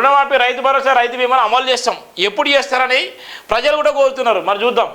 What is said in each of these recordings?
రుణమాఫీ, రైతు భరోసా, రైతు బీమాను అమలు చేస్తాం. ఎప్పుడు చేస్తారని ప్రజలు కూడా కోరుతున్నారు. మరి చూద్దాం.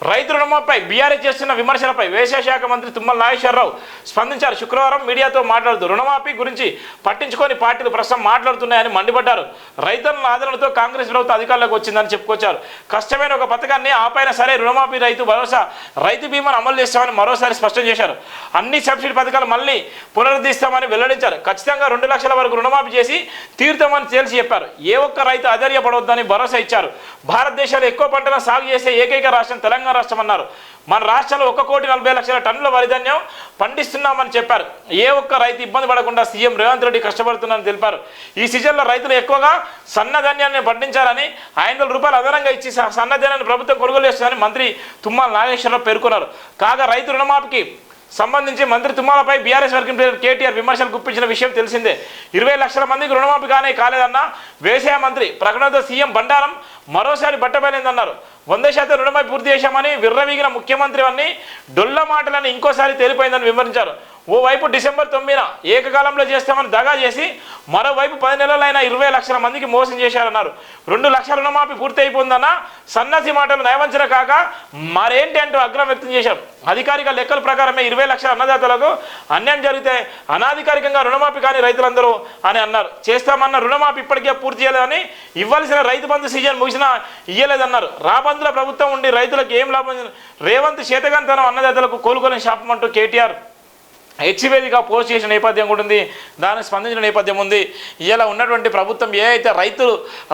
రైతు రుణమాఫీపై బీఆర్ఎస్ చేస్తున్న విమర్శలపై వ్యవసాయ శాఖ మంత్రి తుమ్మల నాగేశ్వరరావు స్పందించారు. శుక్రవారం మీడియాతో మాట్లాడుతూ రుణమాఫీ గురించి పట్టించుకొని పార్టీలు ప్రస్తుతం మాట్లాడుతున్నాయని మండిపడ్డారు. రైతుల ఆదరణతో కాంగ్రెస్ ప్రభుత్వం అధికారంలోకి వచ్చిందని చెప్పుకొచ్చారు. కష్టమైన ఒక పథకాన్ని ఆపైనా సరే రుణమాఫీ, రైతు భరోసా, రైతు బీమాను అమలు చేస్తామని మరోసారి స్పష్టం చేశారు. అన్ని సబ్సిడీ పథకాలు మళ్ళీ పునరుద్ధరిస్తామని వెల్లడించారు. ఖచ్చితంగా 2 లక్షల వరకు రుణమాఫీ చేసి తీరుతామని తేల్చి చెప్పారు. ఏ ఒక్క రైతు అధైర్యపడవద్దని భరోసా ఇచ్చారు. భారతదేశంలో ఎక్కువ పంటలను సాగు చేసే ఏకైక రాష్ట్రం తెలంగాణ రాష్ట్రం అన్నారు. మన రాష్ట్రంలో 1,40,00,000 టన్నుల వరిధాన్యం పండిస్తున్నామని చెప్పారు. ఏ ఒక్క రైతు ఇబ్బంది పడకుండా సీఎం రేవంత్ రెడ్డి కష్టపడుతున్నారని తెలిపారు. ఈ సీజన్లో రైతులు ఎక్కువగా సన్నధాన్యాన్ని పండించాలని 500 రూపాయలు అదనంగా ఇచ్చి సన్నధాన్యాన్ని ప్రభుత్వం కొనుగోలు చేస్తుందని మంత్రి తుమ్మల నాగేశ్వరరావు పేర్కొన్నారు. కాగా రైతు రుణమాఫీకి సంబంధించి మంత్రి తుమ్మలపై బీఆర్ఎస్ వర్కింగ్ ప్రెసిడెంట్ కేటీఆర్ విమర్శలు గుప్పించిన విషయం తెలిసిందే. 20 లక్షల మందికి రుణమాఫీ కాలేదన్న వ్యవసాయ మంత్రి ప్రకటనతో సీఎం బండారం మరోసారి బట్టబయలైందన్నారు. 100% రుణమాఫీ పూర్తి చేశామని విర్రవీగిన ముఖ్యమంత్రి అన్ని డొల్ల మాటలని ఇంకోసారి తేలిపోయిందని వివరించారు. ఓవైపు డిసెంబర్ 9న ఏకకాలంలో చేస్తామని దగా చేసి మరోవైపు 10 నెలలైన 20 లక్షల మందికి మోసం చేశారన్నారు. 2 లక్షల రుణమాఫీ పూర్తి అయిపోయిందన్న సన్నసి మాటలు నయవంచన కాక మరేంటి అంటూ ఆగ్రహం వ్యక్తం చేశారు. అధికారిక లెక్కల ప్రకారమే 20 లక్షల అన్నదాతలకు అన్యాయం జరిగితే అనాధికారికంగా రుణమాఫీ కానీ రైతులందరూ అని అన్నారు. చేస్తామన్న రుణమాఫీ ఇప్పటికే పూర్తి చేయలేదని, ఇవ్వాల్సిన రైతు బంధు సీజన్ ముగిసినా ఇయ్యలేదన్నారు. రాబందుల ప్రభుత్వం ఉండి రైతులకు ఏం లాభం? రేవంత్ చేతగాంతనం అన్నదాతలకు కోలుకొని శాపం అంటూ కేటీఆర్ హెచ్వేదిగా పోస్ట్ చేసిన నేపథ్యం కూడా ఉంది. దానికి స్పందించిన నేపథ్యం ఉంది. ఇవాళ ఉన్నటువంటి ప్రభుత్వం ఏదైతే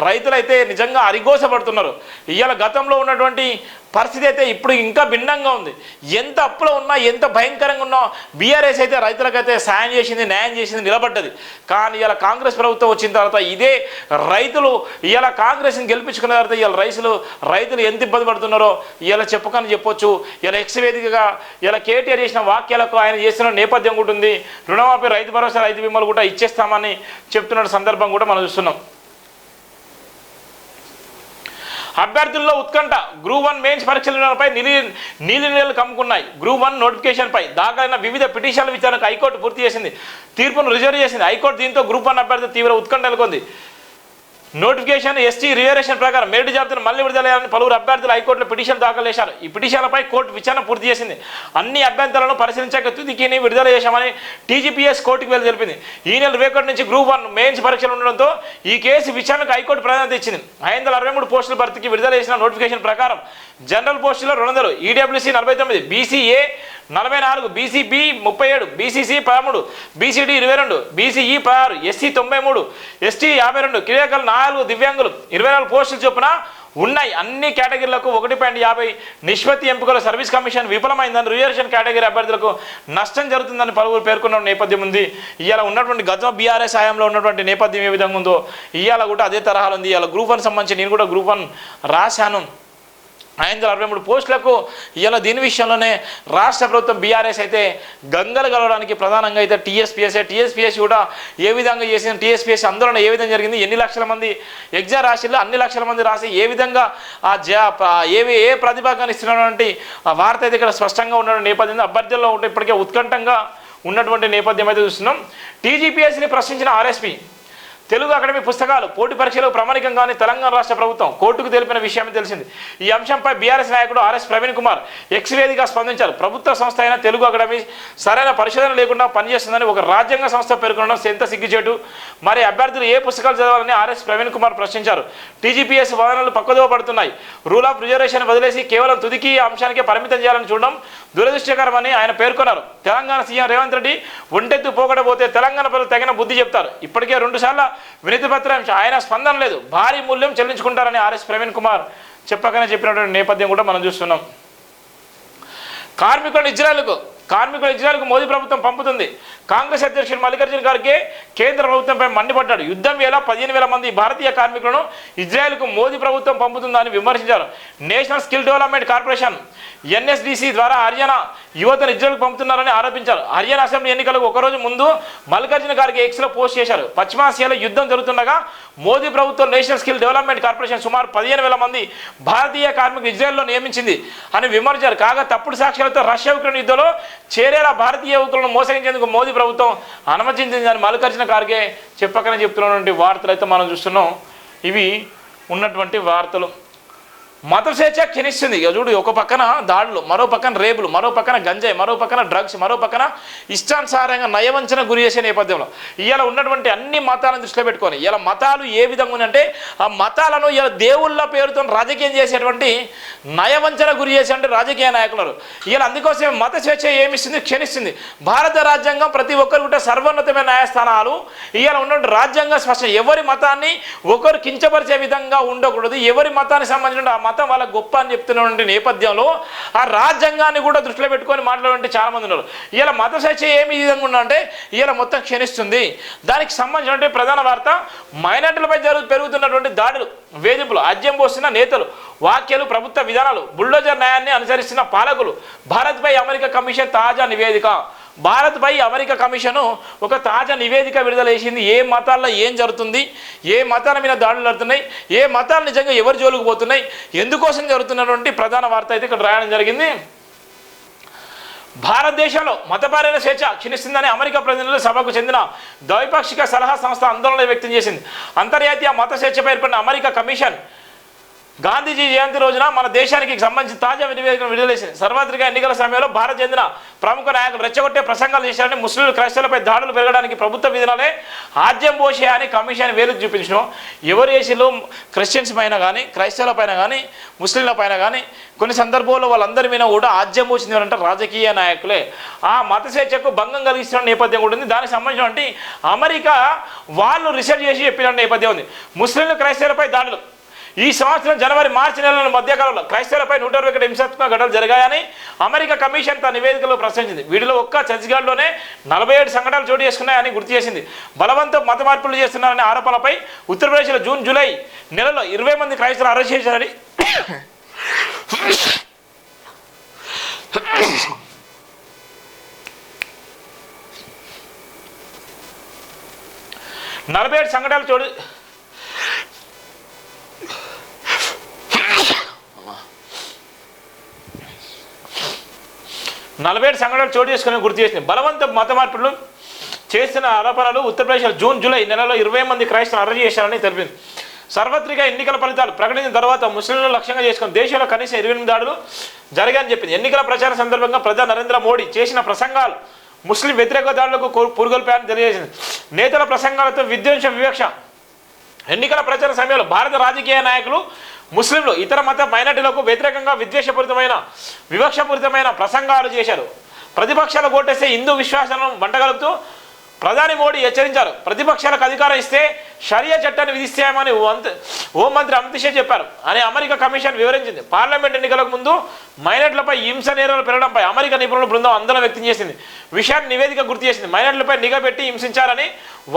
రైతులైతే నిజంగా అరిగోసపడుతున్నారు. ఇవాళ గతంలో ఉన్నటువంటి పరిస్థితి అయితే ఇప్పుడు ఇంకా భిన్నంగా ఉంది. ఎంత అప్పులో ఉన్నా, ఎంత భయంకరంగా ఉన్నా బీఆర్ఎస్ అయితే రైతులకైతే సాయం చేసింది, న్యాయం చేసింది, నిలబడ్డది. కానీ ఇలా కాంగ్రెస్ ప్రభుత్వం వచ్చిన తర్వాత ఇదే రైతులు ఇలా కాంగ్రెస్ని గెలిపించుకున్న తర్వాత ఇవాళ రైతులు ఎంత ఇబ్బంది పడుతున్నారో ఇలా చెప్పకని చెప్పొచ్చు. ఇలా ఎక్స్వేదికగా ఇలా కేటీఆర్ చేసిన వాక్యాలకు ఆయన చేస్తున్న నేపథ్యం కూడా ఉంది. రుణమాఫీ, రైతు భరోసా, రైతు బీమాలు కూడా ఇచ్చేస్తామని చెప్తున్న సందర్భం కూడా మనం చూస్తున్నాం. అభ్యర్థుల్లో ఉత్కంఠ. గ్రూప్ 1 మెయిన్స్ పరీక్షలపై నీళ్ళు కమ్ముకున్నాయి. గ్రూప్ 1 నోటిఫికేషన్పై దాఖలైన వివిధ పిటిషన్ల విచారణకు హైకోర్టు పూర్తి చేసింది. తీర్పును రిజర్వ్ చేసింది హైకోర్టు. దీంతో గ్రూప్ 1 అభ్యర్థులు తీవ్ర ఉత్కంఠ నెలకొంది. నోటిఫికేషన్, ఎస్టీ రిజర్వేషన్ ప్రకారం మెరిట్ జాబితాను మళ్లీ విడుదల చేయాలని పలువురు అభ్యర్థులు హైకోర్టులో పిటిషన్ దాఖలు చేశారు. ఈ పిటిషన్లపై కోర్టు విచారణ పూర్తి చేసింది. అన్ని అభ్యంతరాలను పరిశీలించాక తుదికిని విడుదల చేశామని టీజీపీఎస్ కోర్టుకు వెళ్ళి తెలిపింది. ఈ నెల 21 నుంచి గ్రూప్ 1 మెయిన్స్ పరీక్షలు ఉండడంతో ఈ కేసు విచారణకు హైకోర్టు ప్రాధాన్యత ఇచ్చింది. 563 పోస్టుల భర్తీకి విడుదల చేసిన నోటిఫికేషన్ ప్రకారం జనరల్ పోస్టులో 200, EWC 49, BCA 44, BCB 37, BCC 13, BCD 22, BCE 16, SC 93, ST 52, క్రీడాకారులు 4, దివ్యాంగులు 24 పోస్టులు చొప్పున ఉన్నాయి. అన్ని కేటగిరీలకు 1.50 నిష్పత్తి ఎంపికల సర్వీస్ కమిషన్ విఫలమైందని, రిజర్వేషన్ కేటగిరీ అభ్యర్థులకు నష్టం జరుగుతుందని పలువురు పేర్కొన్న నేపథ్యం ఉంది. ఇవాళ ఉన్నటువంటి గతం బీఆర్ఎస్ హయాంలో ఉన్నటువంటి నేపథ్యం ఏ విధంగా ఉందో ఇవాళ కూడా అదే తరహాలో ఉంది. ఇవాళ గ్రూప్ 1 సంబంధించి నేను కూడా గ్రూప్ 1 రాశాను. 563 పోస్టులకు ఇలా దీని విషయంలోనే రాష్ట్ర ప్రభుత్వం బీఆర్ఎస్ అయితే గంగలు కలవడానికి ప్రధానంగా అయితే టీఎస్పీఎస్ కూడా ఏ విధంగా చేసిన, టీఎస్పీఎస్ ఆందోళన ఏ విధంగా జరిగింది, ఎన్ని లక్షల మంది ఎగ్జామ్ రాసిల్లో అన్ని లక్షల మంది రాసి ఏ విధంగా ఏ ప్రతిభాగాన్ని ఇస్తున్నటువంటి వార్త అయితే ఇక్కడ స్పష్టంగా ఉన్న నేపథ్యం అభ్యర్థుల్లో ఉంటే ఇప్పటికే ఉత్కంఠంగా ఉన్నటువంటి నేపథ్యం అయితే చూస్తున్నాం. టీజీపీఎస్ని ప్రశ్నించిన ఆర్ఎస్పీ తెలుగు అకాడమీ పుస్తకాలు పోటీ పరీక్షలకు ప్రామాణికంగానే తెలంగాణ రాష్ట్ర ప్రభుత్వం కోర్టుకు తెలిపిన విషయం తెలిసింది. ఈ అంశంపై బీఆర్ఎస్ నాయకుడు ఆర్ఎస్ ప్రవీణ్ కుమార్ ఎక్స్వేదిగా స్పందించారు. ప్రభుత్వ సంస్థ అయిన తెలుగు అకాడమీ సరైన పరిశోధన లేకుండా పనిచేస్తుందని ఒక రాజ్యాంగ సంస్థ పేర్కొనడం ఎంత సిగ్గుచేటు. మరి అభ్యర్థులు ఏ పుస్తకాలు చదవాలని ఆర్ఎస్ ప్రవీణ్ కుమార్ ప్రశ్నించారు. టీజీపీఎస్ వాదనలు పక్కదోవ పడుతున్నాయి. రూల్ ఆఫ్ రిజర్వేషన్ వదిలేసి కేవలం తుదికి అంశానికే పరిమితం చేయాలని చూడడం దురదృష్టకరమని ఆయన పేర్కొన్నారు. తెలంగాణ సీఎం రేవంత్ రెడ్డి ఒంటెత్తు పోకడపోతే తెలంగాణ ప్రజలు తగిన బుద్ధి చెప్తారు. ఇప్పటికే 2 సార్లు వినతి పత్రం ఆయన స్పందన లేదు, భారీ మూల్యం చెల్లించుకుంటారని ఆర్ఎస్ ప్రవీణ్ కుమార్ చెప్పినటువంటి నేపథ్యం కూడా మనం చూస్తున్నాం. కార్మికులను ఇజ్రాయెల్కు మోదీ ప్రభుత్వం పంపుతుంది. కాంగ్రెస్ అధ్యక్షుడు మల్లికార్జున ఖర్గే కేంద్ర ప్రభుత్వంపై మండిపడ్డాడు. యుద్ధం వేళ 15,000 మంది భారతీయ కార్మికులను ఇజ్రాయెల్కు మోదీ ప్రభుత్వం పంపుతుందని విమర్శించారు. National skill development corporation NSDC ద్వారా హర్యానా యువతను ఇజ్రాయెల్కు పంపుతున్నారని ఆరోపించారు. హర్యానా అసెంబ్లీ ఎన్నికలకు ఒకరోజు ముందు మల్లికార్జున ఖార్గే ఎక్స్లో పోస్ట్ చేశారు. పశ్చిమాసియాలో యుద్ధం జరుగుతుండగా మోదీ ప్రభుత్వం నేషనల్ స్కిల్ డెవలప్మెంట్ కార్పొరేషన్ సుమారు 15,000 మంది భారతీయ కార్మికులు ఇజ్రాయెల్లో నియమించింది అని విమర్శించారు. కాగా తప్పుడు సాక్ష్యాలతో రష్యా ఉక్రెయిన్ యుద్ధంలో చేరేలా భారతీయ యువకులను మోసగించేందుకు మోదీ ప్రభుత్వం అనుమతించిందని మల్లికార్జున ఖార్గే చెప్పకనే చెప్తున్నటువంటి వార్తలు అయితే మనం చూస్తున్నాం. ఇవి ఉన్నటువంటి వార్తలు. మత స్వేచ్ఛ క్షీణిస్తుంది. ఇక చూడు, ఒక పక్కన దాడులు, మరో పక్కన రేపులు, మరో పక్కన గంజాయి, మరో పక్కన డ్రగ్స్, మరో పక్కన ఇష్టానుసారంగా నయవంచన గురి చేసే నేపథ్యంలో ఇవాళ ఉన్నటువంటి అన్ని మతాలను దృష్టిలో పెట్టుకొని ఇలా మతాలు ఏ విధంగా ఉందంటే ఆ మతాలను ఇలా దేవుళ్ళ పేరుతో రాజకీయం చేసేటువంటి నయవంచన గురి చేసేటువంటి రాజకీయ నాయకులు ఇలా. అందుకోసం మత స్వేచ్ఛ ఏమిస్తుంది? క్షీణిస్తుంది. భారత రాజ్యాంగం ప్రతి ఒక్కరు కూడా సర్వోన్నతమైన న్యాయస్థానాలు ఇవాళ ఉన్నటువంటి రాజ్యాంగం స్పష్టం. ఎవరి మతాన్ని ఒకరు కించపరిచే విధంగా ఉండకూడదు. ఎవరి మతానికి సంబంధించిన ఆ మతం వాళ్ళ గొప్ప అని చెప్తున్నటువంటి నేపథ్యంలో ఆ రాజ్యాంగాన్ని కూడా దృష్టిలో పెట్టుకొని మాట్లాడే చాలా మంది ఉన్నారు. ఇలా మత స్వేచ్ఛ ఏమి విధంగా ఉందంటే ఇలా మొత్తం క్షీణిస్తుంది. దానికి సంబంధించినటువంటి ప్రధాన వార్త మైనార్టీలపై పెరుగుతున్నటువంటి దాడులు, వేధింపులు, అజ్యం పోస్తున్న నేతలు, వ్యాఖ్యలు, ప్రభుత్వ విధానాలు, బుల్డోజర్ న్యాయాన్ని అనుసరిస్తున్న పాలకులు, భారత్పై అమెరికా కమిషన్ తాజా నివేదిక. భారత్పై అమెరికా కమిషను ఒక తాజా నివేదిక విడుదల చేసింది. ఏ మతాల్లో ఏం జరుగుతుంది, ఏ మతాల మీద దాడులు జరుగుతున్నాయి, ఏ మతాలు నిజంగా ఎవరు జోలుకు పోతున్నాయి, ఎందుకోసం జరుగుతున్నటువంటి ప్రధాన వార్త అయితే ఇక్కడ రాయడం జరిగింది. భారతదేశంలో మతపరమైన స్వేచ్ఛ క్షీణిస్తుందని అమెరికా ప్రతినిధుల సభకు చెందిన ద్వైపాక్షిక సలహా సంస్థ ఆందోళన వ్యక్తం చేసింది. అంతర్జాతీయ మత స్వేచ్ఛపై ఏర్పడిన అమెరికా కమిషన్ గాంధీజీ జయంతి రోజున మన దేశానికి సంబంధించి తాజా నివేదికను విడుదల చేసింది. సార్వత్రిక ఎన్నికల సమయంలో భారత చెందిన ప్రముఖ నాయకులు రెచ్చగొట్టే ప్రసంగాలు చేశారని, ముస్లింలు క్రైస్తవులపై దాడులు పెరగడానికి ప్రభుత్వ విధానాలే ఆజ్యం పోసే అని కమిషన్ వేలు చూపించడం. ఎవరు ఏసీలో క్రిస్టియన్స్ పైన కానీ, క్రైస్తవుల పైన కానీ, ముస్లింల పైన కానీ కొన్ని సందర్భాల్లో వాళ్ళందరి మీద కూడా ఆజ్యం పోసింది అంటే రాజకీయ నాయకులే. ఆ మత స్వేచ్ఛకు భంగం కలిగిస్తున్న నేపథ్యం కూడా ఉంది. దానికి సంబంధించినటువంటి అమెరికా వాళ్ళు రీసెర్చ్ చేసి చెప్పిన నేపథ్యం ఉంది. ముస్లింలు క్రైస్తవులపై దాడులు ఈ సంవత్సరం జనవరి మార్చి నెలల మధ్యకాలంలో క్రైస్తవులపై 121 హింసాత్మక ఘటనలు జరిగాయని అమెరికా కమిషన్ తన నివేదికలో ప్రశ్నించింది. వీటిలో ఒక్క ఛత్తీస్గఢ్లోనే 47 సంఘటనలు చోటు చేసుకున్నాయని గుర్తు చేసింది. బలవంతం మత మార్పులు చేస్తున్నారనే ఆరోపణలపై ఉత్తరప్రదేశ్లో జూన్ జూలై నెలలో 20 మంది క్రైస్తవులు అరెస్ట్ చేశారని 47 సంఘటనలు చోటు 47 సంఘటనలు చోటు చేసుకుని గుర్తు చేసింది. బలవంత మత మార్పులు చేసిన ఆరోపణలు ఉత్తరప్రదేశ్లో జూన్ జూలై నెలలో 20 మంది క్రైస్తవులు అరెస్ట్ చేశారని తెలిపింది. సార్వత్రిక ఎన్నికల ఫలితాలు ప్రకటించిన తర్వాత ముస్లింలను లక్ష్యంగా చేసుకుని దేశంలో కనీసం 28 దాడులు జరిగాయని చెప్పింది. ఎన్నికల ప్రచార సందర్భంగా ప్రధాని నరేంద్ర మోడీ చేసిన ప్రసంగాలు ముస్లిం వ్యతిరేక దాడులకు పురుగొల్పాయని తెలియజేసింది. నేతల ప్రసంగాలతో విధ్వంస వివక్ష. ఎన్నికల ప్రచార సమయంలో భారత రాజకీయ నాయకులు ముస్లింలు ఇతర మత మైనార్టీలకు వ్యతిరేకంగా వివక్షపూరితమైన ప్రసంగాలు చేశారు. ప్రతిపక్షాలు ఓటేస్తే హిందూ విశ్వాసాలను వంటగలుపుతూ ప్రధాని మోడీ హెచ్చరించారు. ప్రతిపక్షాలకు అధికారం ఇస్తే షరియా చట్టాన్ని విధిస్తామని హోంమంత్రి అమిత్ షా చెప్పారు అని అమెరికా కమిషన్ వివరించింది. పార్లమెంట్ ఎన్నికలకు ముందు మైనార్టీలపై హింస నేరాలు పెరగడంపై అమెరికా నిపుణుల బృందం ఆందోళన వ్యక్తం చేసింది. విషయాన్ని నివేదిక గుర్తు చేసింది. మైనార్టీలపై నిఘా పెట్టి హింసించారని,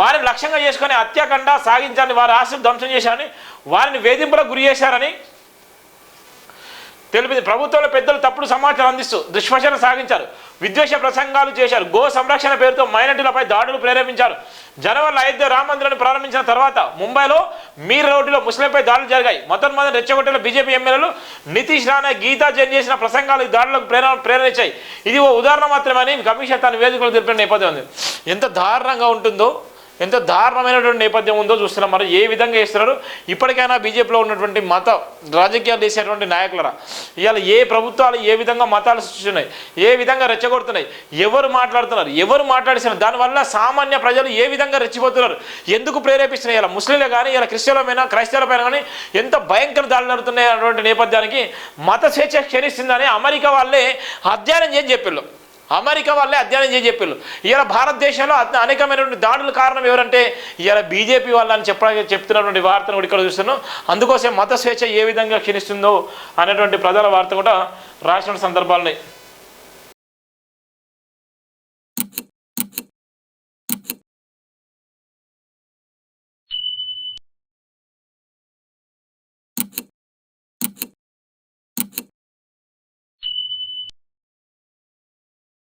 వారిని లక్ష్యంగా చేసుకుని హత్యాకాండ సాగించారని, వారి ఆస్తులు ధ్వంసం చేశారని, వారిని వేధింపులకు గురి చేశారని తెలిపింది. ప్రభుత్వంలో పెద్దలు తప్పుడు సమాచారం అందిస్తూ దుష్ప్రచారం సాగించారు, విద్వేష ప్రసంగాలు చేశారు, గో సంరక్షణ పేరుతో మైనార్టీలపై దాడులు ప్రేరేపించారు. జనవరిలో అయోధ్య రామ మందిరాన్ని ప్రారంభించిన తర్వాత ముంబైలో మీర్ రోడ్డులో ముస్లింపై దాడులు జరిగాయి. మొదటి రెచ్చగొట్టిన బీజేపీ ఎమ్మెల్యేలు నితీష్ రాణా, గీతా జైన్ చేసిన ప్రసంగాలు ఈ దాడులకు ప్రేరణించాయి. ఇది ఓ ఉదాహరణ మాత్రమని కమిషన్ తన వేదికలు తెలిపిన నేపథ్యం ఉంది. ఎంత దారుణంగా ఉంటుందో, ఎంత దారుణమైనటువంటి నేపథ్యం ఉందో చూస్తున్నాం. మరి ఏ విధంగా చేస్తున్నారు? ఇప్పటికైనా బీజేపీలో ఉన్నటువంటి మత రాజకీయాలు చేసేటువంటి నాయకులరా, ఇవాళ ఏ ప్రభుత్వాలు ఏ విధంగా మతాలు సృష్టిస్తున్నాయి, ఏ విధంగా రెచ్చగొడుతున్నాయి, ఎవరు మాట్లాడుతున్నారు, ఎవరు మాట్లాడిస్తున్నారు, దానివల్ల సామాన్య ప్రజలు ఏ విధంగా రెచ్చిపోతున్నారు, ఎందుకు ప్రేరేపిస్తున్నాయి? ఇలా ముస్లింలే కానీ, ఇలా క్రిస్టియన్లపైన, క్రైస్తవులపైన కానీ ఎంత భయంకర దాడులు జరుగుతున్నాయి అన్నటువంటి నేపథ్యానికి మత స్వేచ్ఛ క్షీణిస్తుందని అమెరికా వాళ్ళే అధ్యయనం చేసి చెప్పారు. ఇలా భారతదేశంలో అనేకమైనటువంటి దాడుల కారణం ఎవరంటే ఇలా బీజేపీ వాళ్ళని చెప్తున్నటువంటి వార్తను కూడా ఇక్కడ చూస్తున్నాం. అందుకోసం మత స్వేచ్ఛ ఏ విధంగా క్షీణిస్తుందో అనేటువంటి ప్రధాన వార్త కూడా రాసిన సందర్భాలున్నాయి.